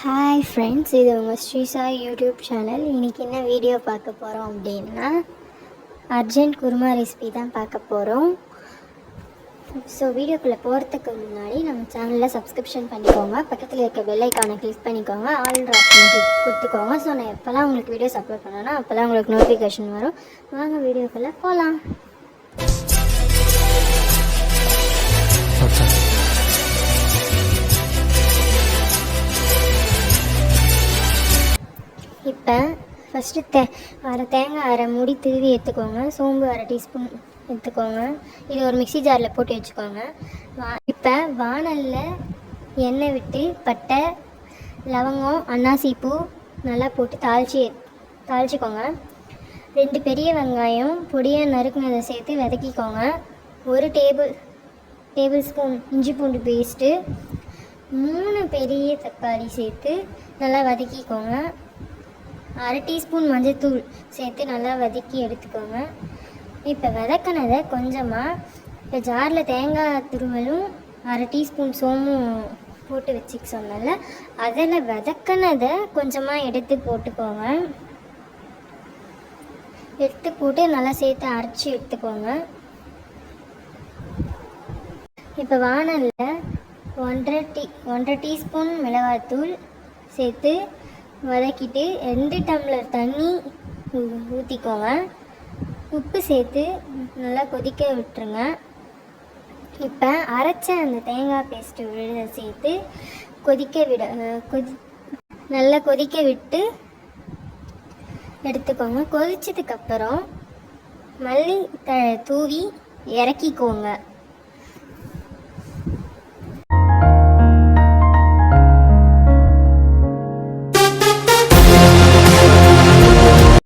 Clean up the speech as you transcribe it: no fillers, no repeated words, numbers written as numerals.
Hi friends, இது உங்கள் Srisa YouTube channel. இன்றைக்கி என்ன வீடியோ பார்க்க போகிறோம் அப்படின்னா அர்ஜென்ட் குருமா ரெசிபி தான் பார்க்க போகிறோம். ஸோ வீடியோக்குள்ளே போகிறதுக்கு முன்னாடி நம்ம சேனலில் சப்ஸ்கிரிப்ஷன் பண்ணிக்கோங்க, பக்கத்தில் இருக்க பெல் ஐக்கானை கிளிக் பண்ணிக்கோங்க, ஆல் ஆப்ஷன் கொடுத்துக்கோங்க. ஸோ நான் எப்போல்லாம் உங்களுக்கு வீடியோஸ் அப்லோட் பண்ணேன்னா அப்போல்லாம் உங்களுக்கு நோட்டிஃபிகேஷன் வரும். வாங்க வீடியோக்குள்ளே போகலாம். இப்போ ஃபஸ்ட்டு தேங்காய் அரை மூடி திருவி எடுத்துக்கோங்க. சோம்பு அரை டீஸ்பூன் எடுத்துக்கோங்க. இது ஒரு மிக்ஸி ஜாரில் போட்டு வச்சுக்கோங்க. இப்போ வாணலில் எண்ணெய் விட்டு பட்டை, லவங்கம், அன்னாசிப்பூ நல்லா போட்டு தாளிச்சிக்கோங்க. 2 பெரிய வெங்காயம் பொடியாக நறுக்குனதை சேர்த்து வதக்கிக்கோங்க. 1 டேபிள் ஸ்பூன் இஞ்சி பூண்டு பேஸ்ட்டு, 3 பெரிய தக்காளி சேர்த்து நல்லா வதக்கிக்கோங்க. அரை டீஸ்பூன் மஞ்சள்தூள் சேர்த்து நல்லா வதக்கி எடுத்துக்கோங்க. இப்போ வதக்கினதை கொஞ்சமாக இப்போ ஜாரில் தேங்காய் துருவலும் அரை டீஸ்பூன் சோமும் போட்டு வச்சுக்க சொன்னால அதில் வதக்கினதை கொஞ்சமாக எடுத்து போட்டுக்கோங்க. எடுத்து போட்டு நல்லா சேர்த்து அரைச்சி எடுத்துக்கோங்க. இப்போ வாணலில் 1.5 டீஸ்பூன் மிளகாய்த்தூள் சேர்த்து வதக்கிட்டு 2 டம்ளர் தண்ணி ஊற்றிக்கோங்க. உப்பு சேர்த்து நல்லா கொதிக்க விட்டுருங்க. இப்போ அரைச்ச அந்த தேங்காய் பேஸ்ட்டு விழுத சேர்த்து நல்லா கொதிக்க விட்டு எடுத்துக்கோங்க. கொதிச்சதுக்கப்புறம் மல்லி தூவி இறக்கிக்கோங்க.